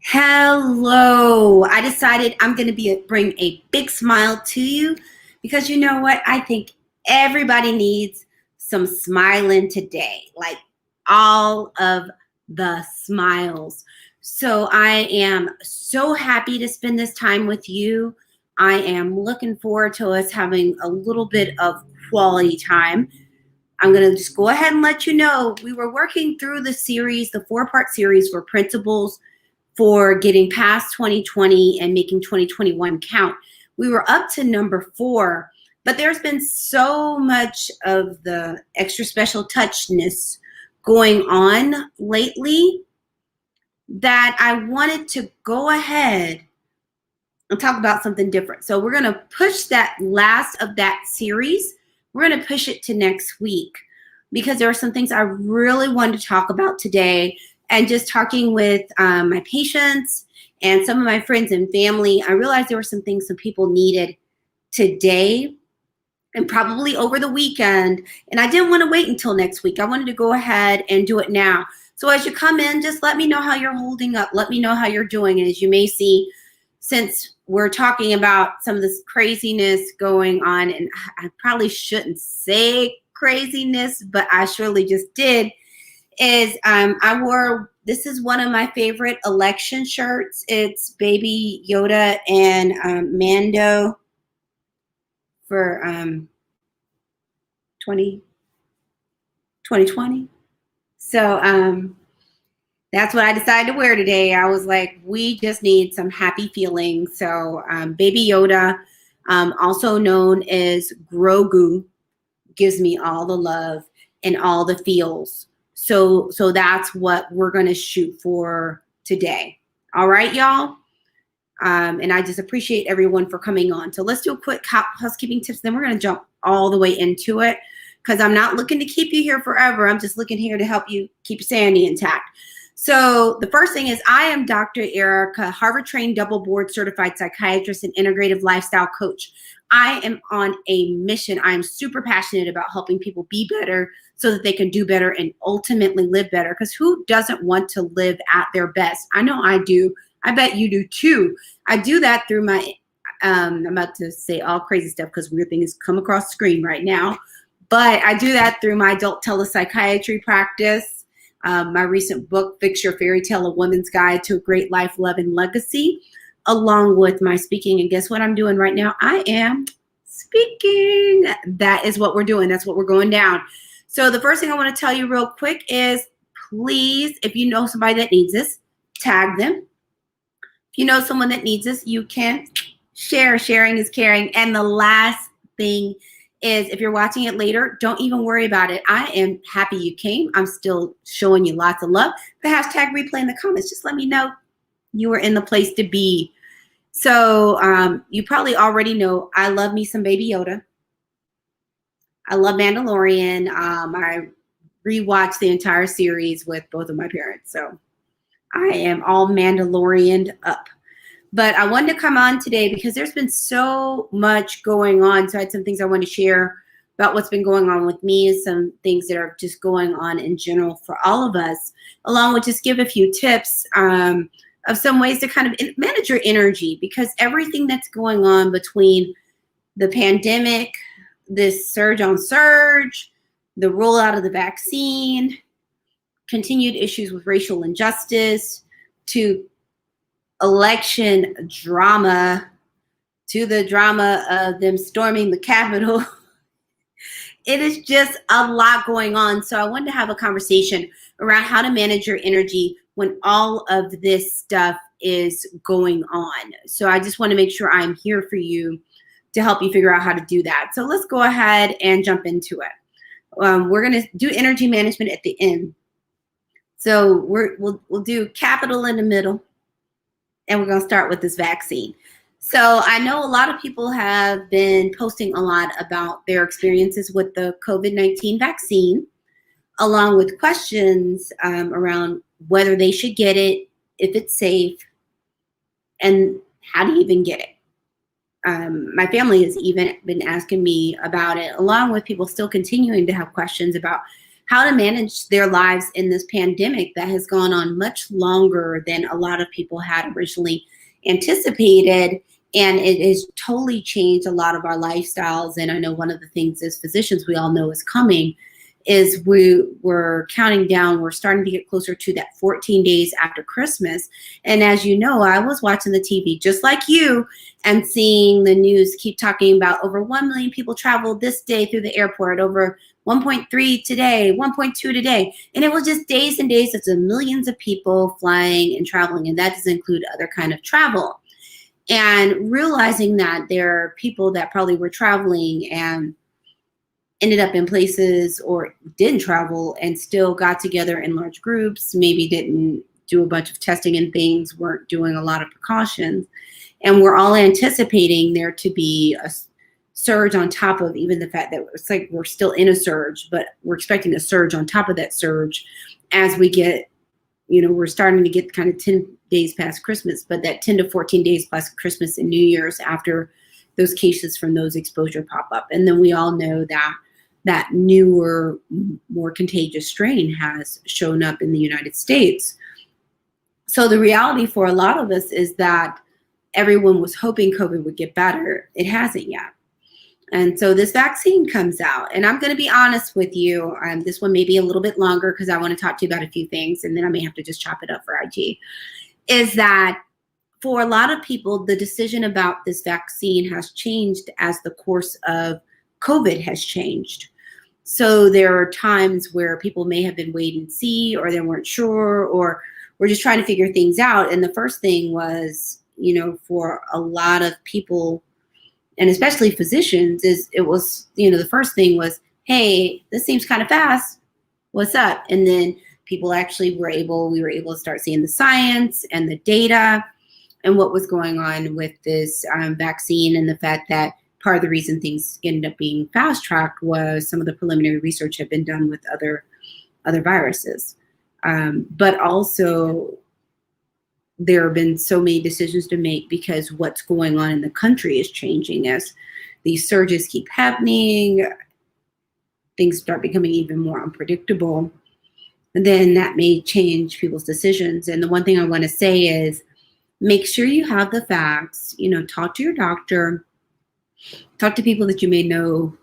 Hello. I decided I'm going to bring a big smile to you because you know what? I think everybody needs some smiling today, like all of the smiles. So I am so happy to spend this time with you. I am looking forward to us having a little bit of quality time. I'm going to just go ahead and let you know we were working through the series, the 4-part series for principles for getting past 2020 and making 2021 count. We were up to number 4, but there's been so much of the extra special touchness going on lately that I wanted to go ahead and talk about something different. So we're going to push that last of that series. We're going to push it to next week because there are some things I really wanted to talk about today. And just talking with my patients and some of my friends and family, I realized there were some things some people needed today and probably over the weekend. And I didn't want to wait until next week. I wanted to go ahead and do it now. So as you come in, just let me know how you're holding up. Let me know how you're doing. And as you may see, since we're talking about some of this craziness going on, and I probably shouldn't say craziness, but I surely just did, is I wore, this is one of my favorite election shirts. It's Baby Yoda and Mando for 2020. So that's what I decided to wear today. I was like, we just need some happy feelings. So Baby Yoda, also known as Grogu, gives me all the love and all the feels. So that's what we're going to shoot for today. All right, y'all. And I just appreciate everyone for coming on. So let's do a quick housekeeping tips. Then we're going to jump all the way into it because I'm not looking to keep you here forever. I'm just looking here to help you keep your sanity intact. So the first thing is I am Dr. Erica, Harvard-trained, double board certified psychiatrist and integrative lifestyle coach. I am on a mission. I am super passionate about helping people be better so that they can do better and ultimately live better. Because who doesn't want to live at their best? I know I do. I bet you do too. I do that through my, I'm about to say all crazy stuff because weird things come across the screen right now. But I do that through my adult telepsychiatry practice. My recent book, Fix Your Fairy Tale, A Woman's Guide to a Great Life, Love, and Legacy, along with my speaking. And guess what I'm doing right now? I am speaking. That is what we're doing. That's what we're going down. So the first thing I want to tell you real quick is, please, if you know somebody that needs this, tag them. If you know someone that needs this, you can share. Sharing is caring. And the last thing is, if you're watching it later, don't even worry about it. I am happy you came. I'm still showing you lots of love. The hashtag replay in the comments. Just let me know you were in the place to be. So you probably already know I love me some Baby Yoda. I love Mandalorian. I rewatched the entire series with both of my parents. So I am all Mandalorianed up. But I wanted to come on today because there's been so much going on. So I had some things I want to share about what's been going on with me and some things that are just going on in general for all of us, along with just give a few tips of some ways to kind of manage your energy, because everything that's going on between the pandemic, this surge on surge, the rollout of the vaccine, continued issues with racial injustice, to election drama, to the drama of them storming the Capitol. It is just a lot going on. So I wanted to have a conversation around how to manage your energy when all of this stuff is going on. So I just want to make sure I'm here for you to help you figure out how to do that. So let's go ahead and jump into it. We're going to do energy management at the end. So we'll do capital in the middle. And we're going to start with this vaccine. So I know a lot of people have been posting a lot about their experiences with the COVID-19 vaccine, along with questions around whether they should get it, if it's safe, and how to even get it. My family has even been asking me about it, along with people still continuing to have questions about how to manage their lives in this pandemic that has gone on much longer than a lot of people had originally anticipated. And it has totally changed a lot of our lifestyles. And I know one of the things as physicians we all know is coming is we're counting down. We're starting to get closer to that 14 days after Christmas. And as you know, I was watching the TV just like you and seeing the news keep talking about over 1 million people traveled this day through the airport, over 1.3 today, 1.2 today. And it was just days and days of the millions of people flying and traveling. And that doesn't include other kind of travel. And realizing that there are people that probably were traveling and ended up in places or didn't travel and still got together in large groups, maybe didn't do a bunch of testing and things, weren't doing a lot of precautions. And we're all anticipating there to be a surge on top of even the fact that it's like we're still in a surge, but we're expecting a surge on top of that surge as we get, we're starting to get kind of 10 days past Christmas, but that 10 to 14 days past Christmas and New Year's after those cases from those exposure pop up. And then we all know that newer, more contagious strain has shown up in the United States. So the reality for a lot of us is that everyone was hoping COVID would get better. It hasn't yet. And so this vaccine comes out, and I'm going to be honest with you. This one may be a little bit longer because I want to talk to you about a few things, and then I may have to just chop it up for IG. Is that for a lot of people, the decision about this vaccine has changed as the course of COVID has changed. So there are times where people may have been wait and see, or they weren't sure, or we're just trying to figure things out. And the first thing was, for a lot of people, and especially physicians, the first thing was, hey, this seems kind of fast. What's up? And then people actually we were able to start seeing the science and the data and what was going on with this vaccine, and the fact that part of the reason things ended up being fast-tracked was some of the preliminary research had been done with other viruses. But also, there have been so many decisions to make because what's going on in the country is changing as these surges keep happening. Things start becoming even more unpredictable. And then that may change people's decisions. And the one thing I want to say is make sure you have the facts, talk to your doctor, talk to people that you may know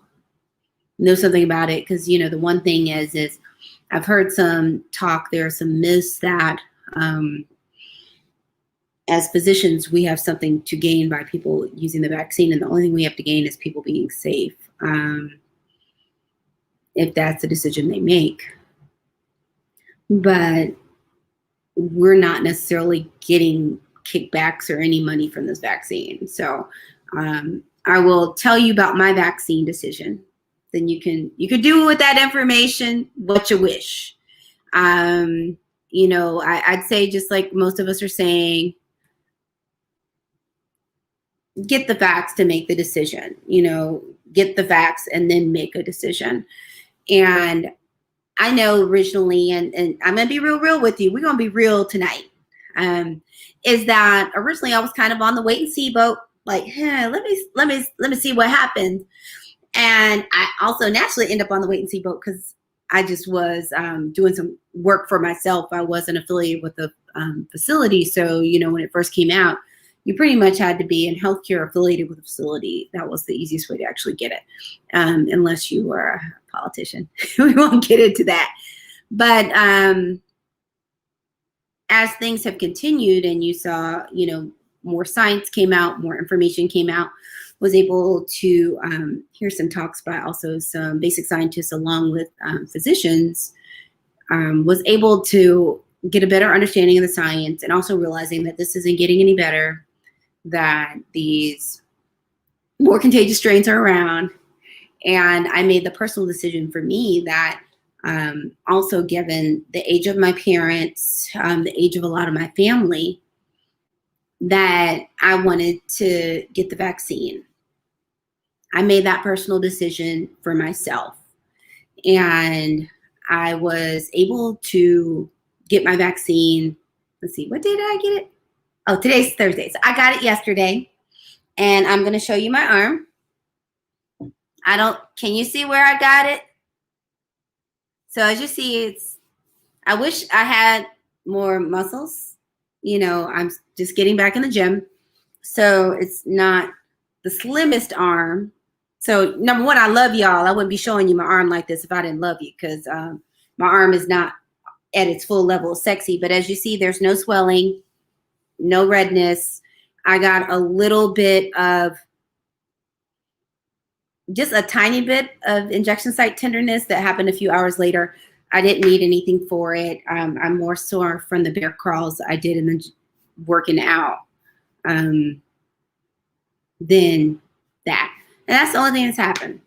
something about it. Because, the one thing is I've heard some talk, there are some myths that as physicians, we have something to gain by people using the vaccine. And the only thing we have to gain is people being safe, if that's the decision they make. But we're not necessarily getting kickbacks or any money from this vaccine. So I will tell you about my vaccine decision. Then you can do with that information what you wish. I'd say, just like most of us are saying, get the facts to make the decision. Get the facts and then make a decision. And I know originally, and I'm gonna be real with you. We're gonna be real tonight. Is that originally I was kind of on the wait and see boat, like, let me see what happens. And I also naturally end up on the wait and see boat because I just was doing some work for myself. I wasn't affiliated with the facility, so when it first came out, you pretty much had to be in healthcare affiliated with a facility. That was the easiest way to actually get it, unless you were a politician. We won't get into that. But as things have continued and you saw, more science came out, more information came out, was able to hear some talks by also some basic scientists along with physicians, was able to get a better understanding of the science, and also realizing that this isn't getting any better, that these more contagious strains are around. And I made the personal decision for me that also, given the age of my parents, the age of a lot of my family, that I wanted to get the vaccine. I made that personal decision for myself. And I was able to get my vaccine. Let's see, what day did I get it? Oh, today's Thursday. So I got it yesterday. And I'm going to show you my arm. Can you see where I got it? So as you see, I wish I had more muscles. I'm just getting back in the gym. So it's not the slimmest arm. So number one, I love y'all. I wouldn't be showing you my arm like this if I didn't love you, because my arm is not at its full level of sexy. But as you see, there's no swelling, no redness. I got a little bit of, just a tiny bit of injection site tenderness that happened a few hours later. I didn't need anything for it. I'm more sore from the bear crawls I did in the working out than that. And that's the only thing that's happened.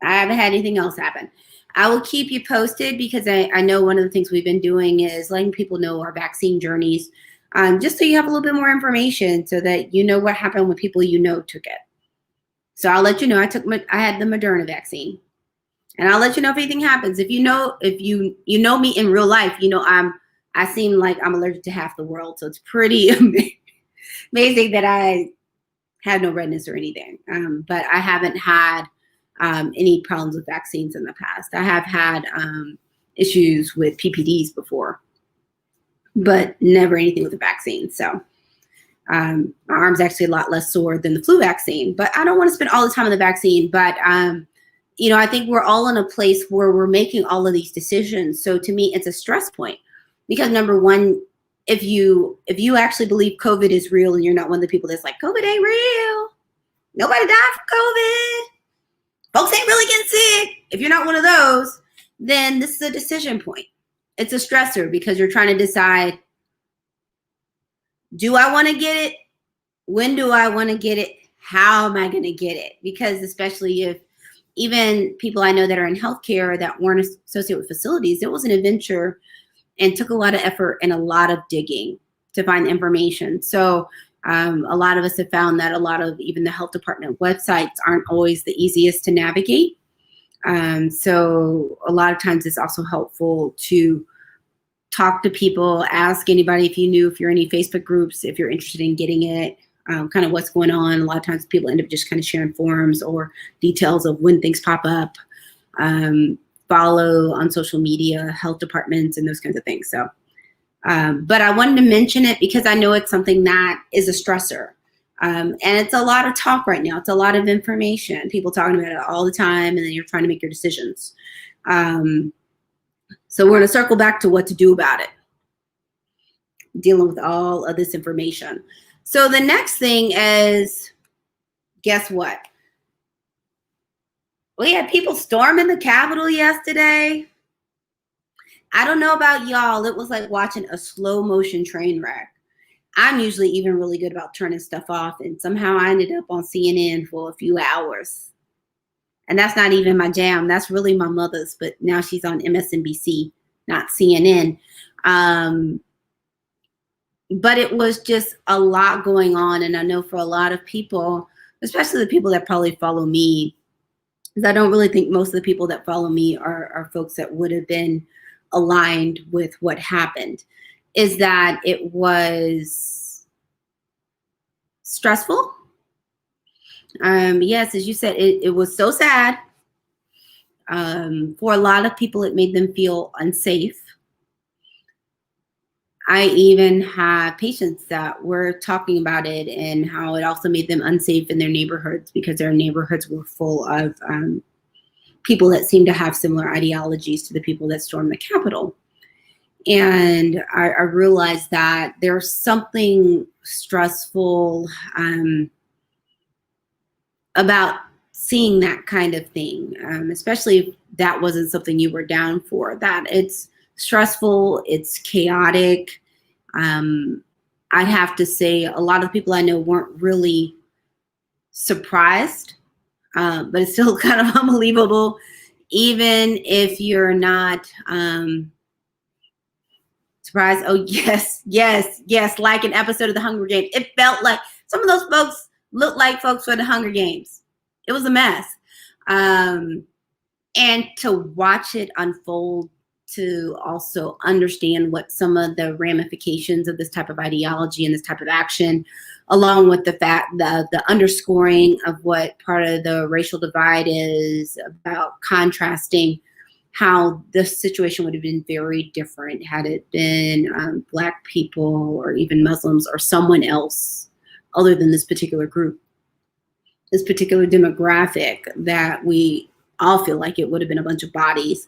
I haven't had anything else happen. I will keep you posted, because I know one of the things we've been doing is letting people know our vaccine journeys, just so you have a little bit more information, so that you know what happened with people took it. So I'll let you know. I had the Moderna vaccine, and I'll let you know if anything happens. If you know me in real life, I seem like I'm allergic to half the world. So it's pretty amazing that I have no redness or anything. But I haven't had any problems with vaccines in the past. I have had issues with PPDs before, but never anything with the vaccine. So my arm's actually a lot less sore than the flu vaccine, but I don't want to spend all the time on the vaccine. But, I think we're all in a place where we're making all of these decisions. So to me, it's a stress point, because number one, if you actually believe COVID is real, and you're not one of the people that's like, COVID ain't real, nobody died from COVID, folks ain't really getting sick. If you're not one of those, then this is a decision point. It's a stressor, because you're trying to decide, do I want to get it? When do I want to get it? How am I going to get it? Because especially if even people I know that are in healthcare that weren't associated with facilities, it was an adventure and took a lot of effort and a lot of digging to find information. So a lot of us have found that a lot of even the health department websites aren't always the easiest to navigate. So a lot of times it's also helpful to talk to people, ask anybody if you're in any Facebook groups, if you're interested in getting it, kind of what's going on. A lot of times people end up just kind of sharing forums or details of when things pop up. Follow on social media, health departments, and those kinds of things. So, but I wanted to mention it because I know it's something that is a stressor. And it's a lot of talk right now. It's a lot of information, people talking about it all the time, and then you're trying to make your decisions. So we're going to circle back to what to do about it, dealing with all of this information. So the next thing is, guess what? We had people storming the Capitol yesterday. I don't know about y'all. It was like watching a slow motion train wreck. I'm usually even really good about turning stuff off, and somehow I ended up on CNN for a few hours. And that's not even my jam. That's really my mother's, but now she's on MSNBC, not CNN. But it was just a lot going on. And I know for a lot of people, especially the people that probably follow me, because I don't really think most of the people that follow me are folks that would have been aligned with what happened, is that it was stressful. Yes, as you said, it was so sad. For a lot of people, it made them feel unsafe. I even had patients that were talking about it and how it also made them unsafe in their neighborhoods, because their neighborhoods were full of people that seemed to have similar ideologies to the people that stormed the Capitol. And I realized that there's something stressful about seeing that kind of thing, especially if that wasn't something you were down for, that it's stressful, it's chaotic. I'd have to say a lot of people I know weren't really surprised, but it's still kind of unbelievable, even if you're not surprised. Oh, yes, like an episode of the Hunger Games. It felt like some of those folks looked like folks for the Hunger Games. It was a mess. And to watch it unfold, to also understand what some of the ramifications of this type of ideology and this type of action, along with the fact, the underscoring of what part of the racial divide is about, contrasting how the situation would have been very different had it been Black people or even Muslims or someone else other than this particular group, this particular demographic, that we all feel like it would have been a bunch of bodies.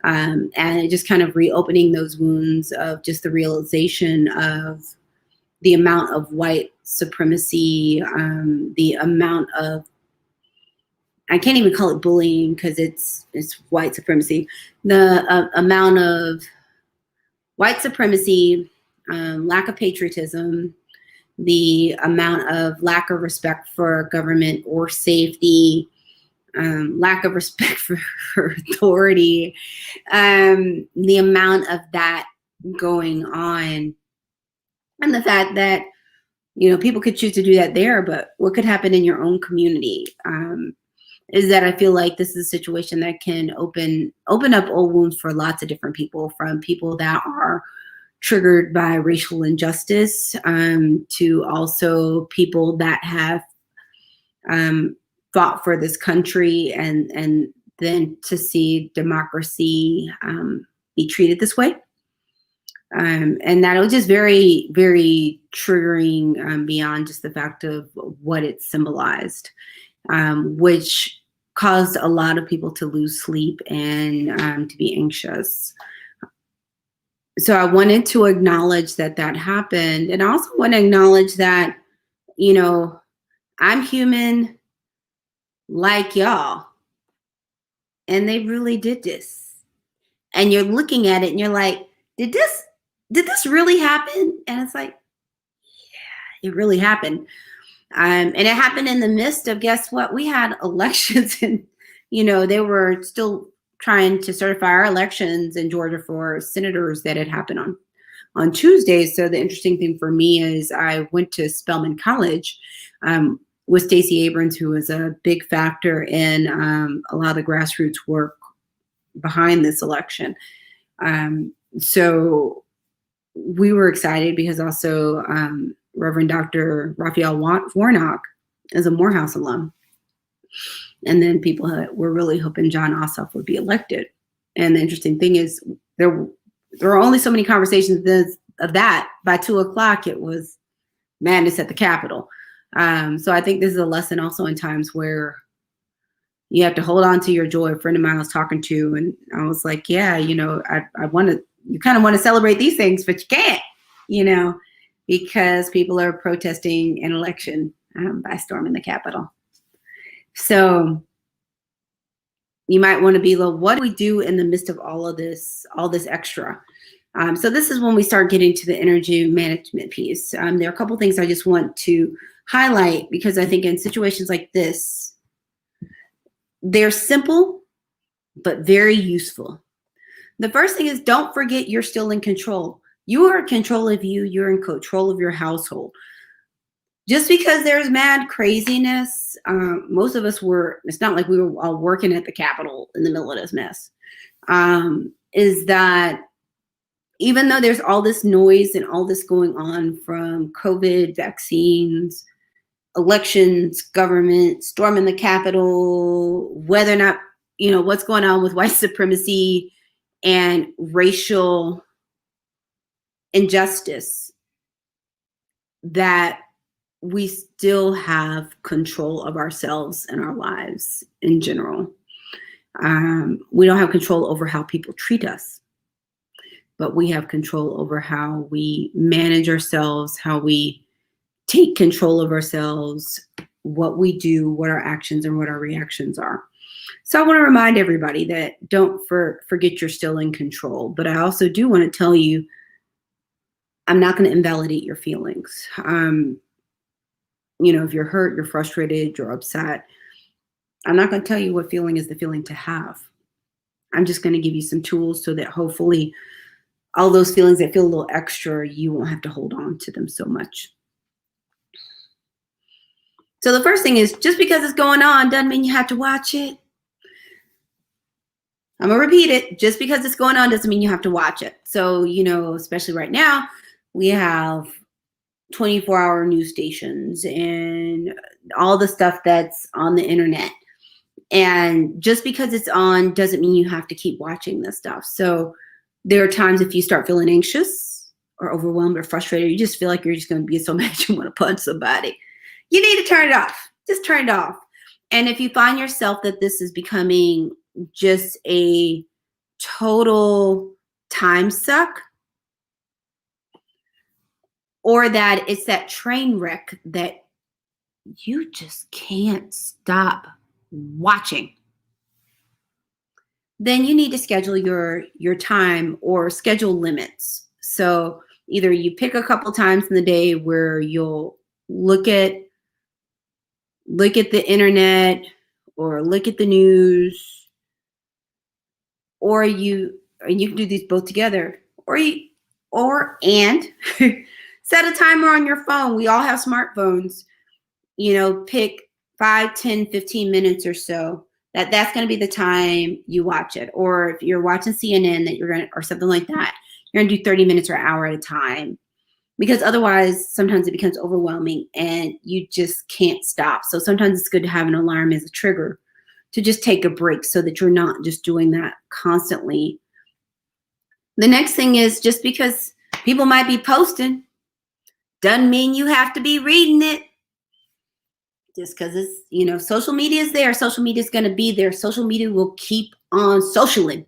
And it just kind of reopening those wounds of just the realization of the amount of white supremacy, the amount of, I can't even call it bullying because it's white supremacy. The amount of white supremacy, lack of patriotism, the amount of lack of respect for government or safety, lack of respect for authority, the amount of that going on, and the fact that people could choose to do that there, but what could happen in your own community? Is that I feel like this is a situation that can open up old wounds for lots of different people, from people that are triggered by racial injustice, to also people that have fought for this country, and then to see democracy be treated this way. And that was just very, very triggering, beyond just the fact of what it symbolized, which caused a lot of people to lose sleep and to be anxious. So I wanted to acknowledge that happened. And I also want to acknowledge that, I'm human like y'all. And they really did this. And you're looking at it and you're like, did this really happen? And it's like, yeah, it really happened. And it happened in the midst of, guess what? We had elections, and, they were still trying to certify our elections in Georgia for senators that had happened on Tuesday. So the interesting thing for me is I went to Spelman College with Stacey Abrams, who was a big factor in a lot of the grassroots work behind this election. So we were excited because also Reverend Dr. Raphael Warnock is a Morehouse alum. And then people were really hoping John Ossoff would be elected. And the interesting thing is there were only so many conversations of that. By 2:00, it was madness at the Capitol. So I think this is a lesson also in times where you have to hold on to your joy. A friend of mine I was talking to, and I was like, yeah, I want to, you kind of want to celebrate these things, but you can't, because people are protesting an election by storming the Capitol. So you might want to be like, what do we do in the midst of all this extra? So this is when we start getting to the energy management piece. There are a couple things I just want to highlight, because I think in situations like this, they're simple, but very useful. The first thing is, don't forget you're still in control. You are in control of you. You're in control of your household. Just because there's mad craziness, most of us it's not like we were all working at the Capitol in the middle of this mess, is that even though there's all this noise and all this going on from COVID, vaccines, elections, government, storming the Capitol, whether or not, what's going on with white supremacy and racial injustice, that we still have control of ourselves and our lives in general. We don't have control over how people treat us, but we have control over how we manage ourselves, how we take control of ourselves, what we do, what our actions and what our reactions are. So I want to remind everybody that don't forget you're still in control. But I also do want to tell you, I'm not going to invalidate your feelings. If you're hurt, you're frustrated, you're upset, I'm not going to tell you what feeling is the feeling to have. I'm just going to give you some tools so that hopefully all those feelings that feel a little extra, you won't have to hold on to them so much. So the first thing is, just because it's going on doesn't mean you have to watch it. I'm going to repeat it. Just because it's going on doesn't mean you have to watch it. So, especially right now, we have 24-hour news stations and all the stuff that's on the internet. And just because it's on doesn't mean you have to keep watching this stuff. So there are times if you start feeling anxious or overwhelmed or frustrated, you just feel like you're just going to be so mad you want to punch somebody. You need to turn it off. Just turn it off. And if you find yourself that this is becoming just a total time suck, or that it's that train wreck that you just can't stop watching, then you need to schedule your time or schedule limits. So either you pick a couple times in the day where you'll look at the internet or look at the news, or you can do these both together, and set a timer on your phone. We all have smartphones. Pick 5, 10, 15 minutes or so. That's going to be the time you watch it. Or if you're watching CNN or something like that, you're going to do 30 minutes or an hour at a time. Because otherwise, sometimes it becomes overwhelming and you just can't stop. So sometimes it's good to have an alarm as a trigger to just take a break so that you're not just doing that constantly. The next thing is, just because people might be posting doesn't mean you have to be reading it. Just because it's, social media is there. Social media is going to be there. Social media will keep on socialing.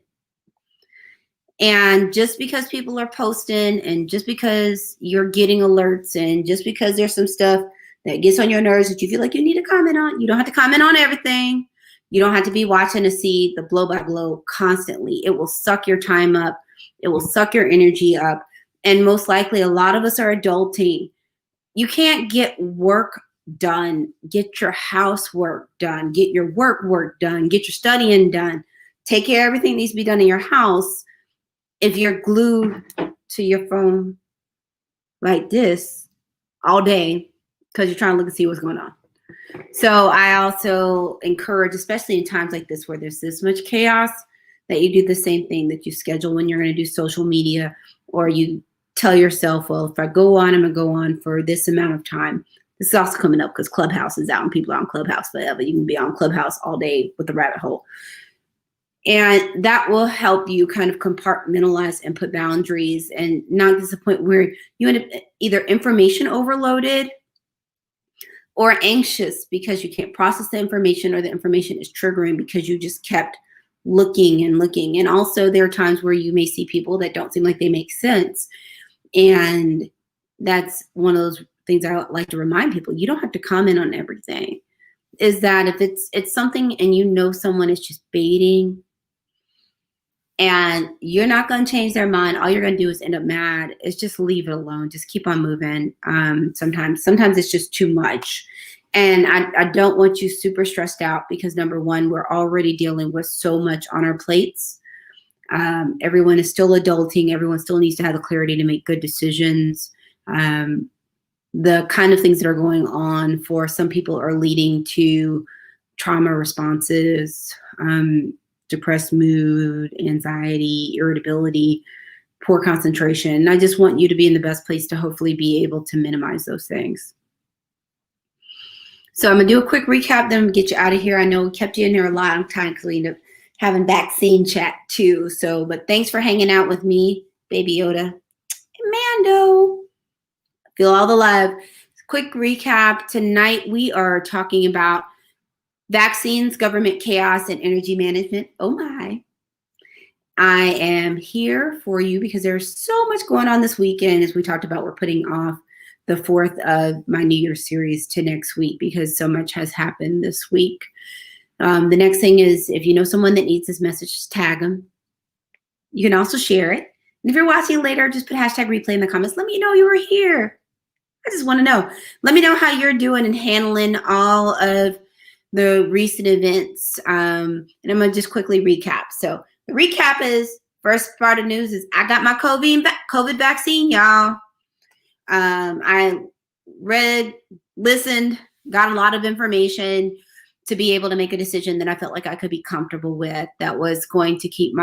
And just because people are posting, and just because you're getting alerts, and just because there's some stuff that gets on your nerves that you feel like you need to comment on, you don't have to comment on everything. You don't have to be watching to see the blow by blow constantly. It will suck your time up. It will suck your energy up. And most likely, a lot of us are adulting. You can't get work done, get your housework done, get your work done, get your studying done, take care of everything that needs to be done in your house if you're glued to your phone like this all day because you're trying to look and see what's going on. So I also encourage, especially in times like this where there's this much chaos, that you do the same thing, that you schedule when you're going to do social media, or you tell yourself, well, if I go on, I'm going to go on for this amount of time. This is also coming up because Clubhouse is out and people are on Clubhouse forever. You can be on Clubhouse all day with the rabbit hole. And that will help you kind of compartmentalize and put boundaries, and not to the point where you end up either information overloaded or anxious because you can't process the information, or the information is triggering because you just kept looking and looking. And also there are times where you may see people that don't seem like they make sense. And that's one of those things I like to remind people. You don't have to comment on everything. Is that if it's something and someone is just baiting and you're not going to change their mind, all you're going to do is end up mad, is just leave it alone. Just keep on moving. Sometimes it's just too much. And I don't want you super stressed out because, number one, we're already dealing with so much on our plates. Everyone is still adulting. Everyone still needs to have the clarity to make good decisions. The kind of things that are going on for some people are leading to trauma responses, depressed mood, anxiety, irritability, poor concentration. And I just want you to be in the best place to hopefully be able to minimize those things. So I'm going to do a quick recap, then I'm going to get you out of here. I know we kept you in there a lot. I'm kind of cleaned up having vaccine chat too. But thanks for hanging out with me, Baby Yoda. And Mando. Feel all the love. Quick recap. Tonight we are talking about vaccines, government chaos, and energy management. Oh my. I am here for you because there's so much going on this weekend. As we talked about, we're putting off the 4th of my New Year's series to next week because so much has happened this week. The next thing is, if you know someone that needs this message, just tag them. You can also share it. And if you're watching later, just put hashtag replay in the comments. Let me know you were here. I just want to know. Let me know how you're doing and handling all of the recent events. And I'm going to just quickly recap. So the recap is, first part of news is I got my COVID vaccine, y'all. I read, listened, got a lot of information to be able to make a decision that I felt like I could be comfortable with, that was going to keep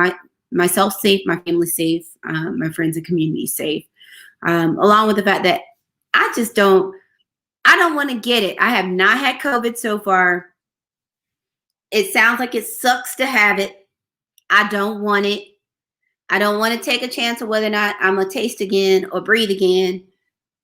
myself safe, my family safe, my friends and community safe, along with the fact that I don't want to get it. I have not had COVID so far. It sounds like it sucks to have it. I don't want it. I don't want to take a chance of whether or not I'm going to taste again or breathe again.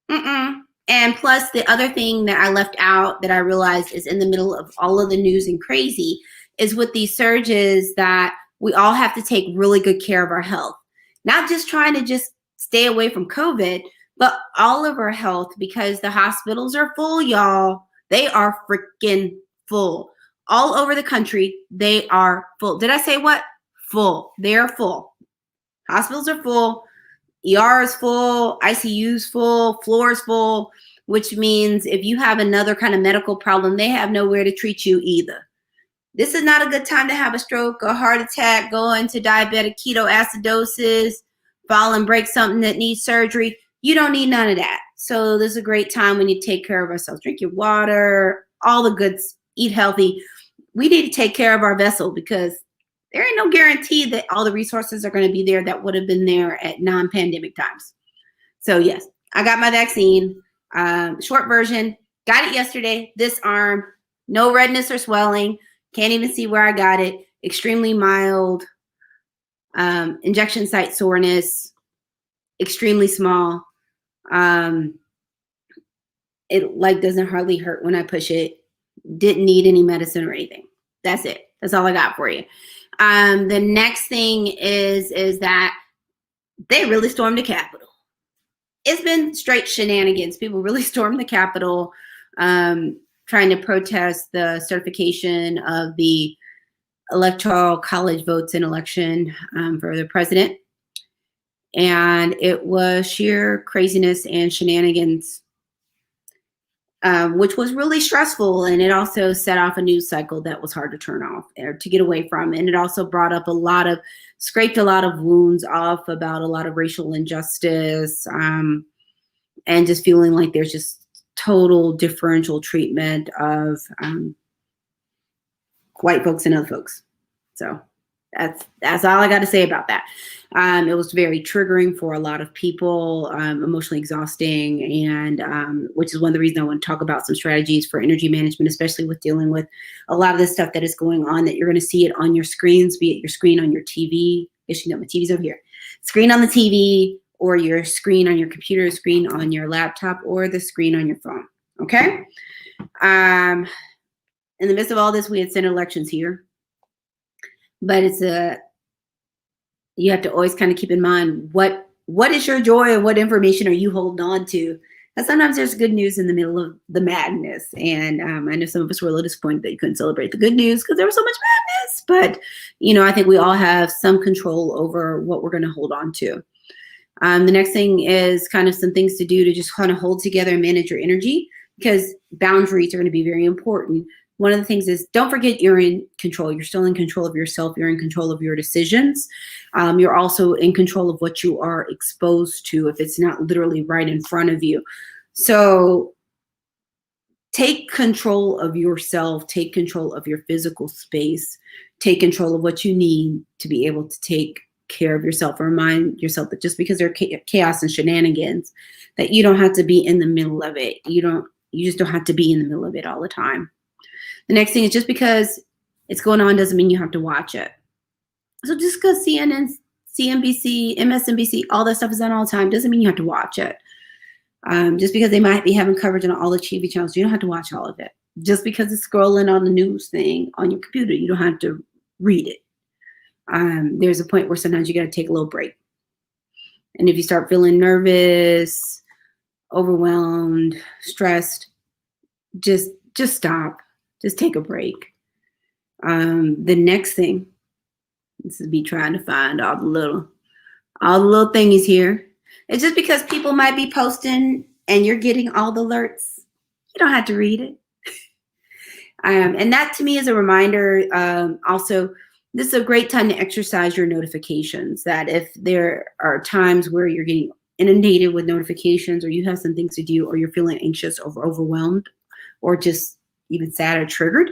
Mm-mm. And plus, the other thing that I left out that I realized is in the middle of all of the news and crazy is with these surges that we all have to take really good care of our health. Not just trying to just stay away from COVID, but all of our health because the hospitals are full, y'all. They are freaking full. All over the country, they are full. Did I say what? Full. They are full. Hospitals are full. ER is full, ICU is full, floor is full, which means if you have another kind of medical problem, they have nowhere to treat you either. This is not a good time to have a stroke, a heart attack, go into diabetic ketoacidosis, fall and break something that needs surgery. You don't need none of that. So this is a great time when you take care of ourselves. Drink your water, all the goods, eat healthy. We need to take care of our vessel because there ain't no guarantee that all the resources are going to be there that would have been there at non-pandemic times. So yes, I got my vaccine. Short version, got it yesterday. This arm, no redness or swelling. Can't even see where I got it. Extremely mild. Injection site soreness. Extremely small. It like doesn't hardly hurt when I push it. Didn't need any medicine or anything. That's it. That's all I got for you. The next thing is that they really stormed the Capitol. It's been straight shenanigans. People really stormed the Capitol, trying to protest the certification of the electoral college votes in election for the president. And it was sheer craziness and shenanigans, which was really stressful. And it also set off a news cycle that was hard to turn off or to get away from. And it also brought up scraped a lot of wounds off about a lot of racial injustice, and just feeling like there's just total differential treatment of white folks and other folks. So that's all I got to say about that. It was very triggering for a lot of people, emotionally exhausting, and which is one of the reasons I want to talk about some strategies for energy management, especially with dealing with a lot of the stuff that is going on that you're going to see it on your screens, be it your screen on your TV. Yes, you know, my TV's over here. Screen on the TV, or your screen on your computer, screen on your laptop, or the screen on your phone. Okay? In the midst of all this, we had Senate elections here. But you have to always kind of keep in mind what is your joy and what information are you holding on to. And sometimes there's good news in the middle of the madness. And I know some of us were a little disappointed that you couldn't celebrate the good news because there was so much madness. But, I think we all have some control over what we're going to hold on to. The next thing is kind of some things to do to just kind of hold together and manage your energy, because boundaries are going to be very important. One of the things is, don't forget you're in control. You're still in control of yourself. You're in control of your decisions. You're also in control of what you are exposed to if it's not literally right in front of you. So take control of yourself. Take control of your physical space. Take control of what you need to be able to take care of yourself. Remind yourself that just because there's chaos and shenanigans, that you don't have to be in the middle of it. You just don't have to be in the middle of it all the time. The next thing is, just because it's going on doesn't mean you have to watch it. So just because CNN, CNBC, MSNBC, all that stuff is on all the time doesn't mean you have to watch it. Just because they might be having coverage on all the TV channels, you don't have to watch all of it. Just because it's scrolling on the news thing on your computer, you don't have to read it. There's a point where sometimes you got to take a little break. And if you start feeling nervous, overwhelmed, stressed, just stop. Just take a break. The next thing, this is me trying to find all the little thingies here. It's just because people might be posting and you're getting all the alerts, you don't have to read it. And that to me is a reminder. Also, this is a great time to exercise your notifications. That if there are times where you're getting inundated with notifications, or you have some things to do, or you're feeling anxious or overwhelmed, or just even sad or triggered,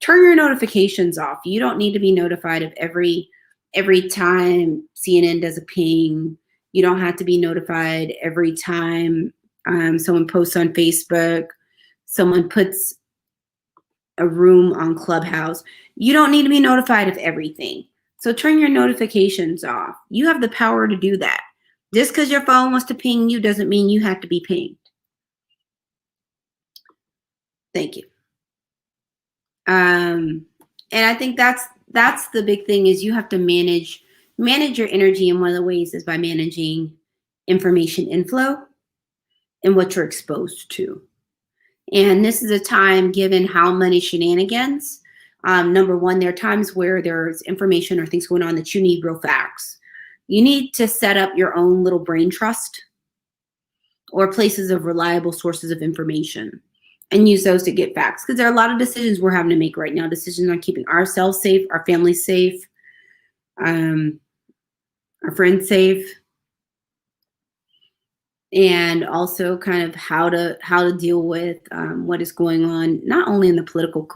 turn your notifications off. You don't need to be notified of every time CNN does a ping. You don't have to be notified every time someone posts on Facebook, someone puts a room on Clubhouse, you don't need to be notified of everything. So turn your notifications off. You have the power to do that. Just because your phone wants to ping you doesn't mean you have to be pinged. Thank you. And I think that's the big thing, is you have to manage your energy. And one of the ways is by managing information inflow and what you're exposed to. And this is a time, given how many shenanigans, number one, there are times where there's information or things going on that you need real facts. You need to set up your own little brain trust or places of reliable sources of information and use those to get facts. Because there are a lot of decisions we're having to make right now, decisions on keeping ourselves safe, our families safe, our friends safe, and also kind of how to deal with what is going on, not only in the political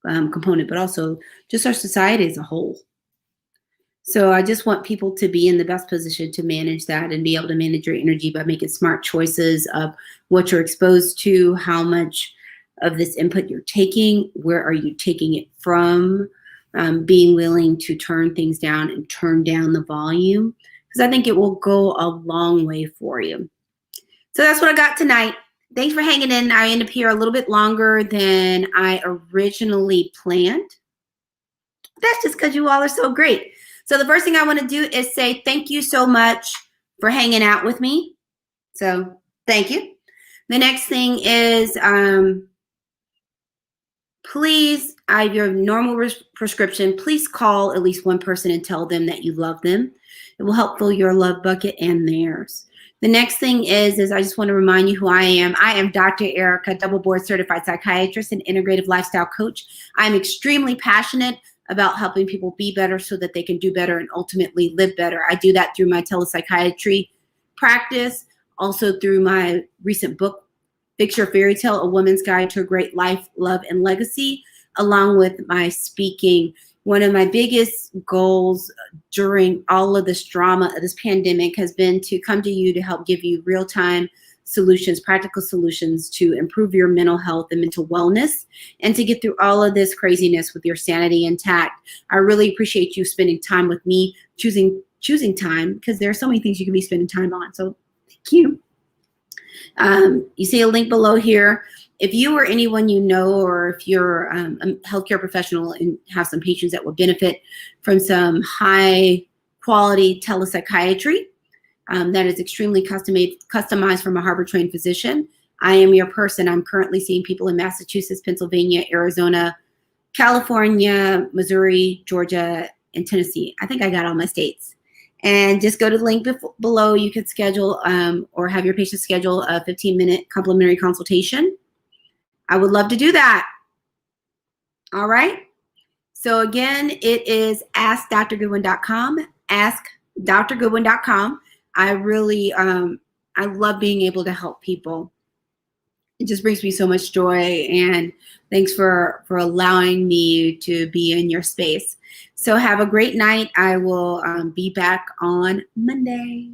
component, but also just our society as a whole. So I just want people to be in the best position to manage that and be able to manage your energy by making smart choices of what you're exposed to, how much of this input you're taking, where are you taking it from, being willing to turn things down and turn down the volume, because I think it will go a long way for you. So that's what I got tonight. Thanks for hanging in. I end up here a little bit longer than I originally planned. That's just because you all are so great. So the first thing I want to do is say thank you so much for hanging out with me. So thank you. The next thing is, please, I have your normal prescription. Please call at least one person and tell them that you love them. It will help fill your love bucket and theirs. The next thing is I just want to remind you who I am. I am Dr. Erica, double board certified psychiatrist and integrative lifestyle coach. I'm extremely passionate about helping people be better so that they can do better and ultimately live better. I do that through my telepsychiatry practice, also through my recent book, Fix Your Fairy Tale, A Woman's Guide to a Great Life, Love, and Legacy, along with my speaking. One of my biggest goals during all of this drama of this pandemic has been to come to you to help give you real-time solutions, practical solutions to improve your mental health and mental wellness, and to get through all of this craziness with your sanity intact. I really appreciate you spending time with me, choosing time, because there are so many things you can be spending time on. So thank you. You see a link below here. If you or anyone you know, or if you're a healthcare professional and have some patients that would benefit from some high quality telepsychiatry that is extremely customized from a Harvard-trained physician, I am your person. I'm currently seeing people in Massachusetts, Pennsylvania, Arizona, California, Missouri, Georgia, and Tennessee. I think I got all my states. And just go to the link below. You can schedule or have your patient schedule a 15-minute complimentary consultation. I would love to do that. All right. So again, it is askdrgoodwin.com, askdrgoodwin.com. I really, I love being able to help people. It just brings me so much joy, and thanks for allowing me to be in your space. So have a great night. I will be back on Monday.